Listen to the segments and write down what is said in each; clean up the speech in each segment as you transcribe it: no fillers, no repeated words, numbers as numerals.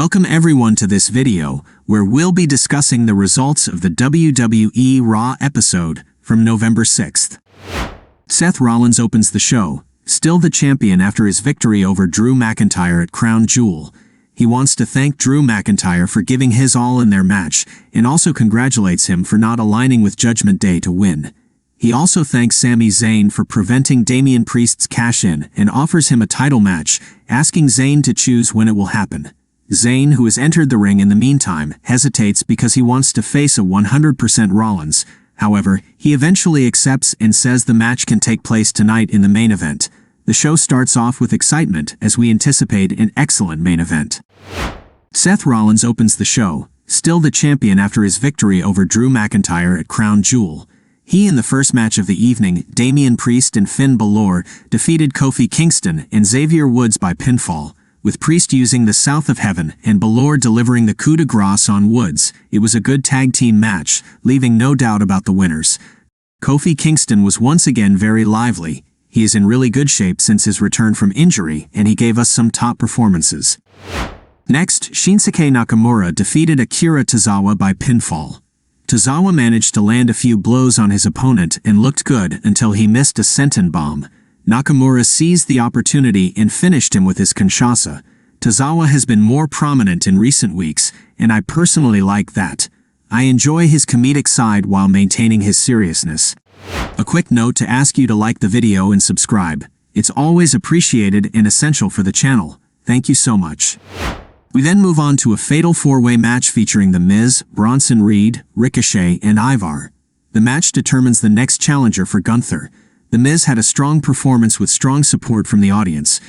Welcome everyone to this video, where we'll be discussing the results of the WWE Raw episode from November 6th. Seth Rollins opens the show, still the champion after his victory over Drew McIntyre at Crown Jewel. He wants to thank Drew McIntyre for giving his all in their match, and also congratulates him for not aligning with Judgment Day to win. He also thanks Sami Zayn for preventing Damian Priest's cash-in and offers him a title match, asking Zayn to choose when it will happen. Zayn, who has entered the ring in the meantime, hesitates because he wants to face a 100% Rollins. However, he eventually accepts and says the match can take place tonight in the main event. The show starts off with excitement as we anticipate an excellent main event. Seth Rollins opens the show, still the champion after his victory over Drew McIntyre at Crown Jewel. He, in the first match of the evening, Damian Priest and Finn Balor, defeated Kofi Kingston and Xavier Woods by pinfall, with Priest using the South of Heaven and Balor delivering the coup de grace on Woods. It was a good tag team match, leaving no doubt about the winners. Kofi Kingston was once again very lively. He is in really good shape since his return from injury, and he gave us some top performances. Next, Shinsuke Nakamura defeated Akira Tozawa by pinfall. Tozawa managed to land a few blows on his opponent and looked good until he missed a senton bomb. Nakamura seized the opportunity and finished him with his Kinshasa. Tozawa has been more prominent in recent weeks, and I personally like that. I enjoy his comedic side while maintaining his seriousness. A quick note to ask you to like the video and subscribe. It's always appreciated and essential for the channel. Thank you so much. We then move on to a fatal four-way match featuring The Miz, Bronson, Ricochet, and Ivar. The match determines the next challenger for Gunther. The Miz had a strong performance with strong support from the audience.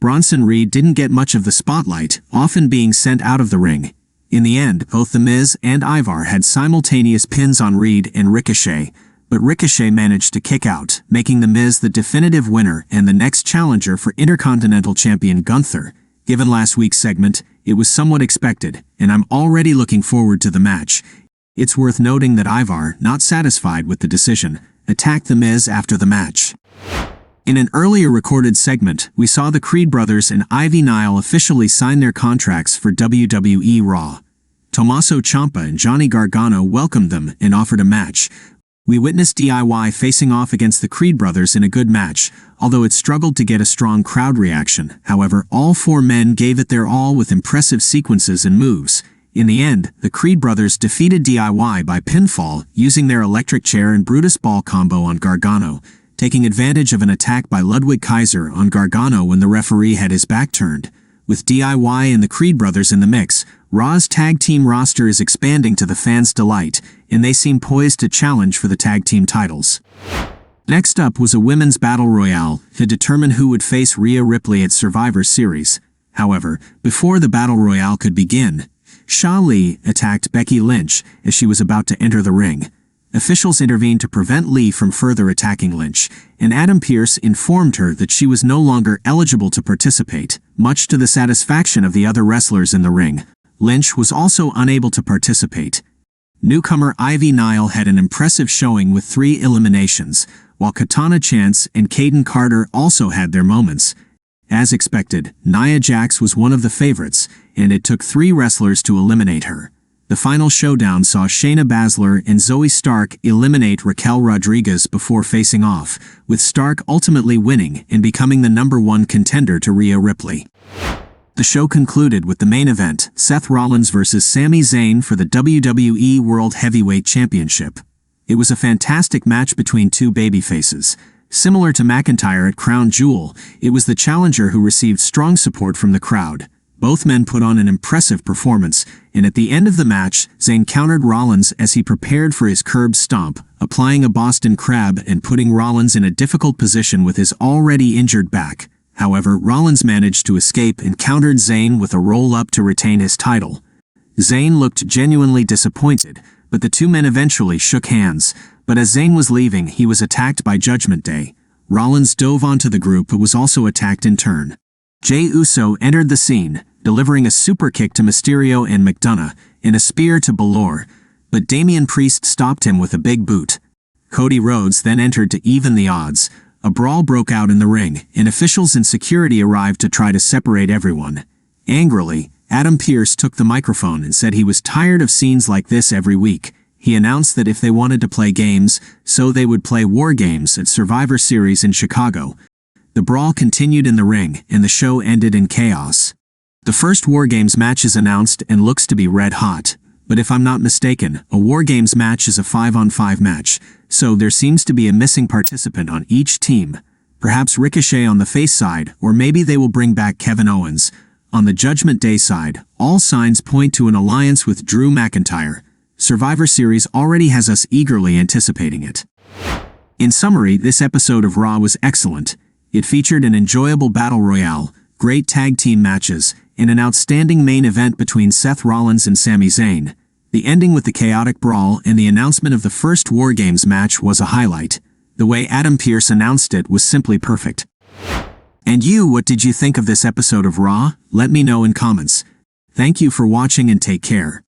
Bronson didn't get much of the spotlight, often being sent out of the ring. In the end, both The Miz and Ivar had simultaneous pins on Reed and Ricochet, but Ricochet managed to kick out, making The Miz the definitive winner and the next challenger for Intercontinental Champion Gunther. Given last week's segment, it was somewhat expected, and I'm already looking forward to the match. It's worth noting that Ivar, not satisfied with the decision, attacked The Miz after the match. In an earlier recorded segment, we saw the Creed brothers and Ivy Nile officially sign their contracts for WWE Raw. Tommaso Ciampa and Johnny Gargano welcomed them and offered a match. We witnessed DIY facing off against the Creed brothers in a good match, although it struggled to get a strong crowd reaction. However, all four men gave it their all with impressive sequences and moves. In the end, the Creed brothers defeated DIY by pinfall using their electric chair and Brutus Ball combo on Gargano, taking advantage of an attack by Ludwig Kaiser on Gargano when the referee had his back turned. With DIY and the Creed brothers in the mix, Raw's tag team roster is expanding to the fans' delight, and they seem poised to challenge for the tag team titles. Next up was a women's battle royale to determine who would face Rhea Ripley at Survivor Series. However, before the battle royale could begin, Sha Lee attacked Becky Lynch as she was about to enter the ring. Officials intervened to prevent Lee from further attacking Lynch, and Adam Pearce informed her that she was no longer eligible to participate, much to the satisfaction of the other wrestlers in the ring. Lynch was also unable to participate. Newcomer Ivy Nile had an impressive showing with 3 eliminations, while Katana Chance and Caden Carter also had their moments. As expected, Nia Jax was one of the favorites, and it took 3 wrestlers to eliminate her. The final showdown saw Shayna Baszler and Zoey Stark eliminate Raquel Rodriguez before facing off, with Stark ultimately winning and becoming the #1 contender to Rhea Ripley. The show concluded with the main event, Seth Rollins vs. Sami Zayn for the WWE World Heavyweight Championship. It was a fantastic match between two babyfaces. Similar to McIntyre at Crown Jewel, it was the challenger who received strong support from the crowd. Both men put on an impressive performance, and at the end of the match, Zayn countered Rollins as he prepared for his curb stomp, applying a Boston Crab and putting Rollins in a difficult position with his already injured back. However, Rollins managed to escape and countered Zayn with a roll-up to retain his title. Zayn looked genuinely disappointed, but the two men eventually shook hands. But as Zayn was leaving, he was attacked by Judgment Day. Rollins dove onto the group but was also attacked in turn. Jey Uso entered the scene, delivering a super kick to Mysterio and McDonough, and a spear to Balor, but Damian Priest stopped him with a big boot. Cody Rhodes then entered to even the odds. A brawl broke out in the ring, and officials and security arrived to try to separate everyone. Angrily, Adam Pearce took the microphone and said he was tired of scenes like this every week. He announced that if they wanted to play games, so they would play WarGames at Survivor Series in Chicago. The brawl continued in the ring, and the show ended in chaos. The first WarGames match is announced and looks to be red hot. But if I'm not mistaken, a WarGames match is a 5-on-5 match, so there seems to be a missing participant on each team. Perhaps Ricochet on the face side, or maybe they will bring back Kevin Owens. On the Judgment Day side, all signs point to an alliance with Drew McIntyre. Survivor Series already has us eagerly anticipating it. In summary, this episode of Raw was excellent. It featured an enjoyable battle royale, great tag team matches, and an outstanding main event between Seth Rollins and Sami Zayn. The ending with the chaotic brawl and the announcement of the first WarGames match was a highlight. The way Adam Pearce announced it was simply perfect. And you, what did you think of this episode of Raw? Let me know in comments. Thank you for watching and take care.